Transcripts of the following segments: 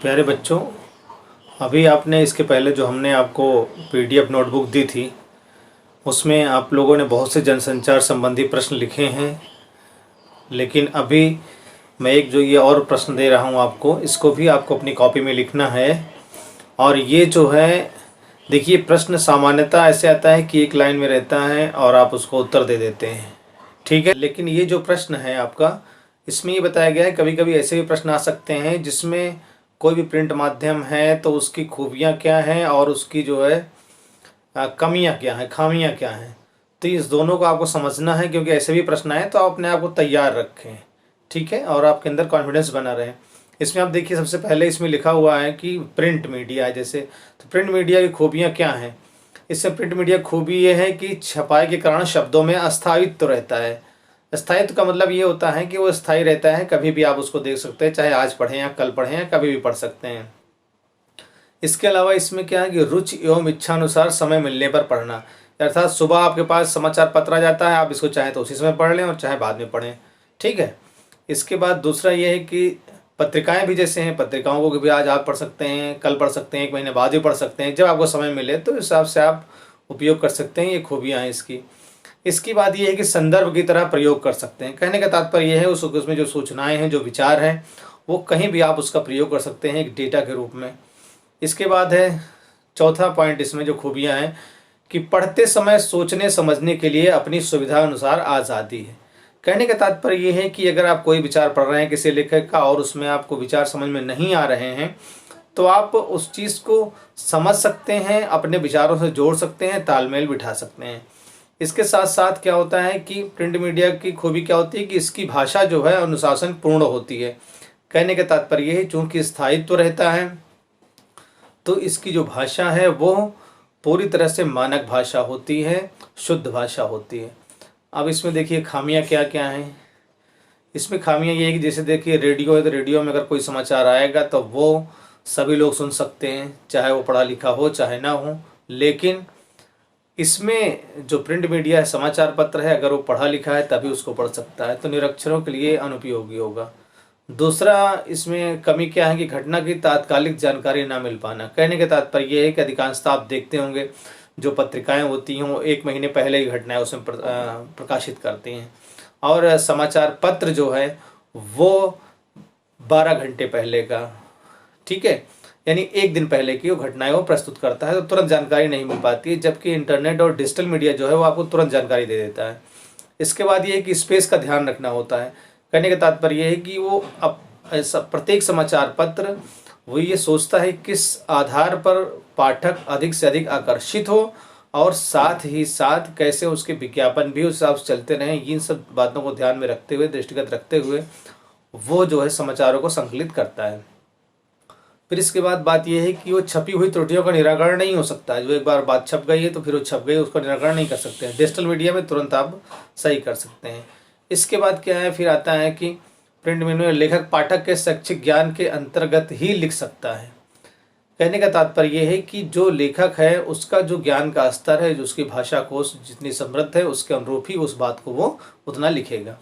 प्यारे बच्चों, अभी आपने इसके पहले जो हमने आपको पीडीएफ नोटबुक दी थी उसमें आप लोगों ने बहुत से जनसंचार संबंधी प्रश्न लिखे हैं। लेकिन अभी मैं एक जो ये और प्रश्न दे रहा हूँ आपको, इसको भी आपको अपनी कॉपी में लिखना है। और ये जो है, देखिए, प्रश्न सामान्यतः ऐसे आता है कि एक लाइन में रहता है और आप उसको उत्तर दे देते हैं, ठीक है। लेकिन ये जो प्रश्न है आपका, इसमें ये बताया गया है कभी कभी ऐसे भी प्रश्न आ सकते हैं जिसमें कोई भी प्रिंट माध्यम है तो उसकी खूबियाँ क्या हैं और उसकी जो है कमियाँ क्या हैं, खामियाँ क्या हैं। तो इस दोनों को आपको समझना है, क्योंकि ऐसे भी प्रश्न आए तो आप अपने आप को तैयार रखें, ठीक है, और आपके अंदर कॉन्फिडेंस बना रहे। इसमें आप देखिए, सबसे पहले इसमें लिखा हुआ है कि प्रिंट मीडिया है जैसे, तो प्रिंट मीडिया की खूबियाँ क्या हैं। इससे प्रिंट मीडिया खूबी ये है कि छपाई के कारण शब्दों में अस्थायित्व रहता है। स्थायित्व का मतलब ये होता है कि वो स्थायी रहता है, कभी भी आप उसको देख सकते हैं, चाहे आज पढ़ें या कल पढ़ें या कभी भी पढ़ सकते हैं। इसके अलावा इसमें क्या है कि रुचि एवं इच्छा अनुसार समय मिलने पर पढ़ना, अर्थात सुबह आपके पास समाचार पत्र आ जाता है, आप इसको चाहें तो उसी समय पढ़ लें और चाहे बाद में पढ़ें, ठीक है। इसके बाद दूसरा ये है कि पत्रिकाएं भी जैसे हैं, पत्रिकाओं को भी आज आप पढ़ सकते हैं, कल पढ़ सकते हैं, एक महीने बाद भी पढ़ सकते हैं, जब आपको समय मिले तो इस हिसाब से आप उपयोग कर सकते हैं। ये खूबियाँ हैं इसकी। इसकी बात यह है कि संदर्भ की तरह प्रयोग कर सकते हैं। कहने का तात्पर्य यह है उसमें जो सूचनाएं हैं, जो विचार हैं, वो कहीं भी आप उसका प्रयोग कर सकते हैं एक डेटा के रूप में। इसके बाद है चौथा पॉइंट इसमें जो खूबियां हैं कि पढ़ते समय सोचने समझने के लिए अपनी सुविधा अनुसार आज़ादी है। कहने का तात्पर्य यह है कि अगर आप कोई विचार पढ़ रहे हैं किसी लेखक का और उसमें आपको विचार समझ में नहीं आ रहे हैं, तो आप उस चीज़ को समझ सकते हैं, अपने विचारों से जोड़ सकते हैं, तालमेल बिठा सकते हैं। इसके साथ साथ क्या होता है कि प्रिंट मीडिया की खूबी क्या होती है कि इसकी भाषा जो है अनुशासन पूर्ण होती है। कहने का तात्पर्य यह है चूँकि स्थायित्व रहता है तो इसकी जो भाषा है वो पूरी तरह से मानक भाषा होती है, शुद्ध भाषा होती है। अब इसमें देखिए खामियां क्या क्या हैं। इसमें खामियां ये है कि जैसे देखिए रेडियो है, तो रेडियो में अगर कोई समाचार आएगा तो वो सभी लोग सुन सकते हैं, चाहे वो पढ़ा लिखा हो चाहे ना हो। लेकिन इसमें जो प्रिंट मीडिया है, समाचार पत्र है, अगर वो पढ़ा लिखा है तभी उसको पढ़ सकता है, तो निरक्षरों के लिए अनुपयोगी होगा। दूसरा इसमें कमी क्या है कि घटना की तात्कालिक जानकारी ना मिल पाना। कहने का तात्पर्य ये है कि अधिकांशतः आप देखते होंगे जो पत्रिकाएं होती हैं वो एक महीने पहले ही घटनाएं उसमें प्रकाशित करती हैं, और समाचार पत्र जो है वो 12 घंटे पहले का, ठीक है, यानी एक दिन पहले की वो घटनाएं वो प्रस्तुत करता है, तो तुरंत जानकारी नहीं मिल पाती है। जबकि इंटरनेट और डिजिटल मीडिया जो है वो आपको तुरंत जानकारी दे देता है। इसके बाद ये है कि स्पेस का ध्यान रखना होता है। कहने का तात्पर्य यह है कि वो अब प्रत्येक समाचार पत्र वो ये सोचता है किस आधार पर पाठक अधिक से अधिक आकर्षित हो, और साथ ही साथ कैसे उसके विज्ञापन भी उस हिसाब से चलते रहें। इन सब बातों को ध्यान में रखते हुए, दृष्टिगत रखते हुए वो जो है समाचारों को संकलित करता है। फिर इसके बाद बात यह है कि वो छपी हुई त्रुटियों का निराकरण नहीं हो सकता है। जो एक बार बात छप गई है तो फिर वो छप गई, उसका निराकरण नहीं कर सकते हैं। डिजिटल मीडिया में तुरंत आप सही कर सकते हैं। इसके बाद क्या है, फिर आता है कि प्रिंट मीडिया में लेखक पाठक के शैक्षिक ज्ञान के अंतर्गत ही लिख सकता है। कहने का तात्पर्य यह है कि जो लेखक है उसका जो ज्ञान का स्तर है, जो उसकी भाषा कोश जितनी समृद्ध है, उसके अनुरूप ही उस बात को वो उतना लिखेगा।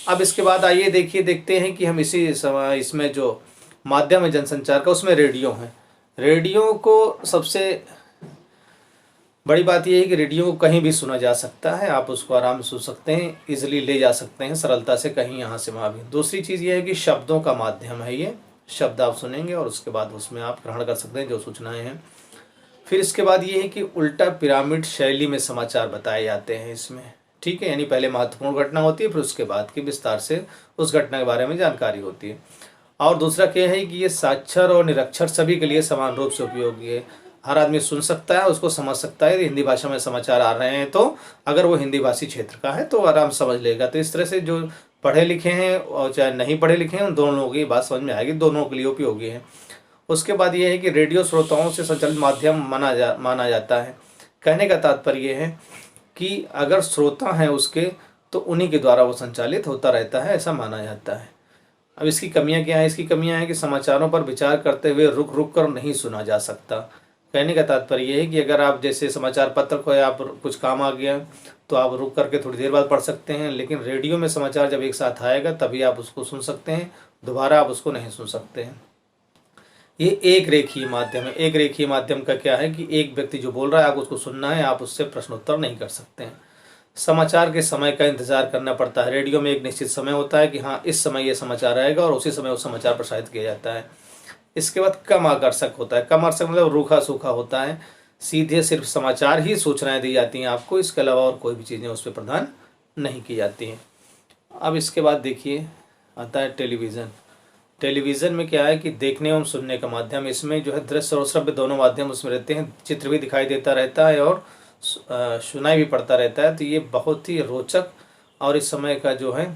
अब इसके बाद आइए देखते हैं कि हम इसमें जो माध्यम है जनसंचार का, उसमें रेडियो है। रेडियो को सबसे बड़ी बात यह है कि रेडियो को कहीं भी सुना जा सकता है, आप उसको आराम से सुन सकते हैं, इजीली ले जा सकते हैं सरलता से कहीं यहाँ से वहाँ भी। दूसरी चीज़ यह है कि शब्दों का माध्यम है, ये शब्द आप सुनेंगे और उसके बाद उसमें आप ग्रहण कर सकते हैं जो सूचनाएं हैं। फिर इसके बाद ये है कि उल्टा पिरामिड शैली में समाचार बताए जाते हैं इसमें, ठीक है, यानी पहले महत्वपूर्ण घटना होती है, फिर उसके बाद की विस्तार से उस घटना के बारे में जानकारी होती है। और दूसरा क्या है कि ये साक्षर और निरक्षर सभी के लिए समान रूप से उपयोगी है। हर आदमी सुन सकता है, उसको समझ सकता है। हिंदी भाषा में समाचार आ रहे हैं तो अगर वो हिंदी भाषी क्षेत्र का है तो आराम समझ लेगा। तो इस तरह से जो पढ़े लिखे हैं और चाहे नहीं पढ़े लिखे हैं, उन दोनों लोगों की बात समझ में आएगी, दोनों के लिए उपयोगी है। उसके बाद ये है कि रेडियो श्रोताओं से संचालित माध्यम माना जाता है। कहने का तात्पर्य ये है कि अगर श्रोता हैं उसके, तो उन्हीं के द्वारा वो संचालित होता रहता है, ऐसा माना जाता है। अब इसकी कमियां क्या है? इसकी कमियां हैं कि समाचारों पर विचार करते हुए रुक रुक कर नहीं सुना जा सकता। कहने का तात्पर्य यह है कि अगर आप जैसे समाचार पत्र को आप कुछ काम आ गया तो आप रुक करके थोड़ी देर बाद पढ़ सकते हैं, लेकिन रेडियो में समाचार जब एक साथ आएगा तभी आप उसको सुन सकते हैं, दोबारा आप उसको नहीं सुन सकते हैं। ये एक रेखीय माध्यम है। एक रेखीय माध्यम का क्या है कि एक व्यक्ति जो बोल रहा है आप उसको सुनना है, आप उससे प्रश्नोत्तर नहीं कर सकते हैं। समाचार के समय का इंतजार करना पड़ता है। रेडियो में एक निश्चित समय होता है कि हाँ इस समय ये समाचार आएगा और उसी समय वो समाचार प्रसारित किया जाता है। इसके बाद कम आकर्षक होता है। कम आकर्षक मतलब रूखा सूखा होता है, सीधे सिर्फ समाचार ही सूचनाएं दी जाती हैं आपको, इसके अलावा और कोई भी चीज़ें उस पर प्रदान नहीं की जाती हैं। अब इसके बाद देखिए आता है टेलीविज़न। टेलीविज़न में क्या है कि देखने एवं सुनने का माध्यम, इसमें जो है दृश्य और श्रव्य दोनों माध्यम उसमें रहते हैं। चित्र भी दिखाई देता रहता है और सुनाई भी पड़ता रहता है। तो ये बहुत ही रोचक और इस समय का जो है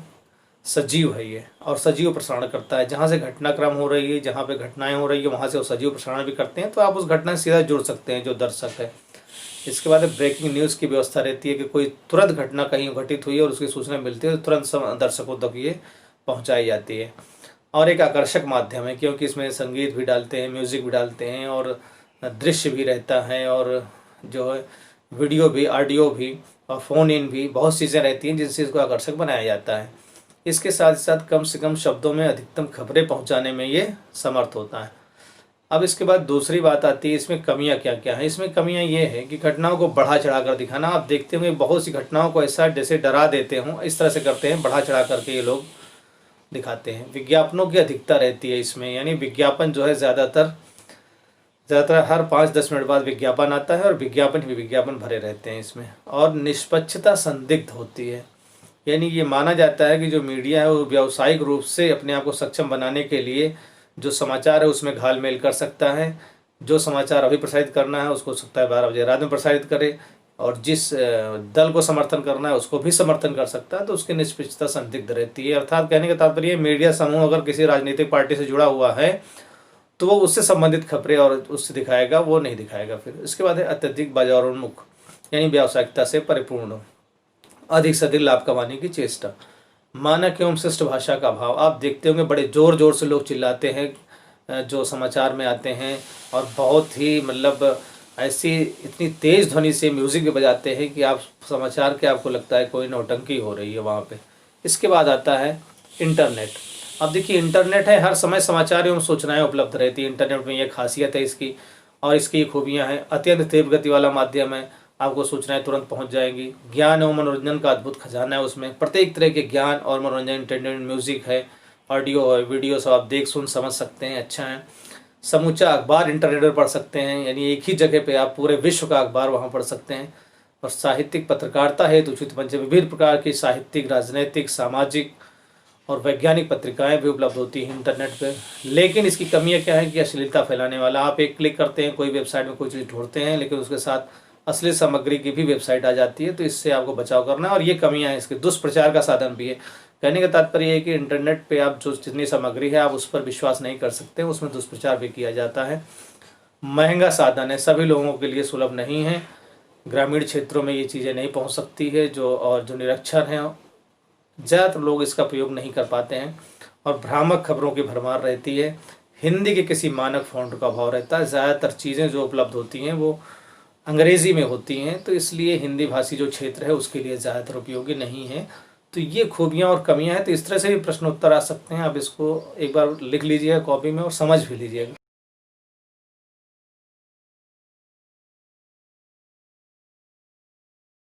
सजीव है ये, और सजीव प्रसारण करता है। जहाँ से घटनाक्रम हो रही है, जहाँ पे घटनाएं हो रही है, वहाँ से वो सजीव प्रसारण भी करते हैं, तो आप उस घटना से सीधा जुड़ सकते हैं जो दर्शक है। इसके बाद ब्रेकिंग न्यूज़ की व्यवस्था रहती है कि कोई तुरंत घटना कहीं घटित हुई है और उसकी सूचना मिलती है तो तुरंत दर्शकों तक ये पहुँचाई जाती है। और एक आकर्षक माध्यम है क्योंकि इसमें संगीत भी डालते हैं, म्यूज़िक भी डालते हैं और दृश्य भी रहता है और जो है वीडियो भी, ऑडियो भी और फ़ोन इन भी, बहुत चीज़ें रहती हैं जिनसे इसको आकर्षक बनाया जाता है। इसके साथ साथ कम से कम शब्दों में अधिकतम खबरें पहुंचाने में ये समर्थ होता है। अब इसके बाद दूसरी बात आती है इसमें कमियां क्या क्या हैं। इसमें कमियां ये है कि घटनाओं को बढ़ा चढ़ा कर दिखाना। आप देखते होंगे बहुत सी घटनाओं को ऐसा जैसे डरा देते हों, इस तरह से करते हैं, बढ़ा चढ़ा करके ये लोग दिखाते हैं। विज्ञापनों की अधिकता रहती है इसमें, यानी विज्ञापन जो है ज़्यादातर हर 5-10 मिनट बाद विज्ञापन आता है और विज्ञापन ही विज्ञापन भरे रहते हैं इसमें। और निष्पक्षता संदिग्ध होती है, यानी ये माना जाता है कि जो मीडिया है वो व्यावसायिक रूप से अपने आप को सक्षम बनाने के लिए जो समाचार है उसमें घालमेल कर सकता है। जो समाचार अभी प्रसारित करना है उसको हो सकता है 12 बजे रात में प्रसारित करे, और जिस दल को समर्थन करना है उसको भी समर्थन कर सकता है, तो उसकी निष्पक्षता संदिग्ध रहती है। अर्थात कहने का तात्पर्य मीडिया समूह अगर किसी राजनीतिक पार्टी से जुड़ा हुआ है तो वो उससे संबंधित खबरें और उससे दिखाएगा, वो नहीं दिखाएगा। फिर इसके बाद है अत्यधिक बाजारोन्मुख, यानी व्यावसायिकता से परिपूर्ण, अधिक से अधिक लाभ कमाने की चेष्टा, मानक एवं शिष्ट भाषा का अभाव। आप देखते होंगे बड़े ज़ोर ज़ोर से लोग चिल्लाते हैं जो समाचार में आते हैं, और बहुत ही मतलब ऐसी इतनी तेज़ ध्वनि से म्यूज़िक भी बजाते हैं कि आप समाचार के आपको लगता है कोई नौटंकी हो रही है वहाँ पे। इसके बाद आता है इंटरनेट। अब देखिए इंटरनेट है, हर समय समाचार एवं सूचनाएं उपलब्ध रहती है। इंटरनेट में ये खासियत है इसकी, और इसकी खूबियाँ हैं। अत्यंत तीव्र गति वाला माध्यम है, आपको सूचनाएं तुरंत पहुंच जाएंगी। ज्ञान एवं मनोरंजन का अद्भुत खजाना है उसमें, प्रत्येक तरह के ज्ञान और मनोरंजन, एंटरटेनमेंट, म्यूजिक है, ऑडियो है, वीडियो सब आप देख सुन समझ सकते हैं, अच्छा है। समूचा अखबार इंटरनेट पर पढ़ सकते हैं, यानी एक ही जगह पे आप पूरे विश्व का अखबार वहाँ पढ़ सकते हैं। और साहित्यिक पत्रकारिता है तो उचित मंच विभिन्न प्रकार की साहित्यिक, राजनैतिक, सामाजिक और वैज्ञानिक पत्रिकाएं भी उपलब्ध होती हैं इंटरनेट पे। लेकिन इसकी कमियां क्या है कि अश्लीलता फैलाने वाला, आप एक क्लिक करते हैं कोई वेबसाइट में कोई चीज़ ढूंढते हैं लेकिन उसके साथ अश्लील सामग्री की भी वेबसाइट आ जाती है, तो इससे आपको बचाव करना है। और ये कमियां हैं इसके, दुष्प्रचार का साधन भी है। कहने का तात्पर्य है कि इंटरनेट पे आप जो जितनी सामग्री है आप उस पर विश्वास नहीं कर सकते, उसमें दुष्प्रचार भी किया जाता है। महंगा साधन है, सभी लोगों के लिए सुलभ नहीं है। ग्रामीण क्षेत्रों में ये चीज़ें नहीं पहुँच सकती है, जो निरक्षर हैं ज़्यादातर लोग इसका प्रयोग नहीं कर पाते हैं। और भ्रामक खबरों की भरमार रहती है। हिंदी के किसी मानक फ़ॉन्ट का अभाव रहता है। ज़्यादातर चीज़ें जो उपलब्ध होती हैं वो अंग्रेज़ी में होती हैं, तो इसलिए हिंदी भाषी जो क्षेत्र है उसके लिए ज़्यादातर उपयोगी नहीं है। तो ये खूबियाँ और कमियाँ हैं। तो इस तरह से भी प्रश्नोत्तर आ सकते हैं, आप इसको एक बार लिख लीजिएगा कॉपी में और समझ भी लीजिएगा।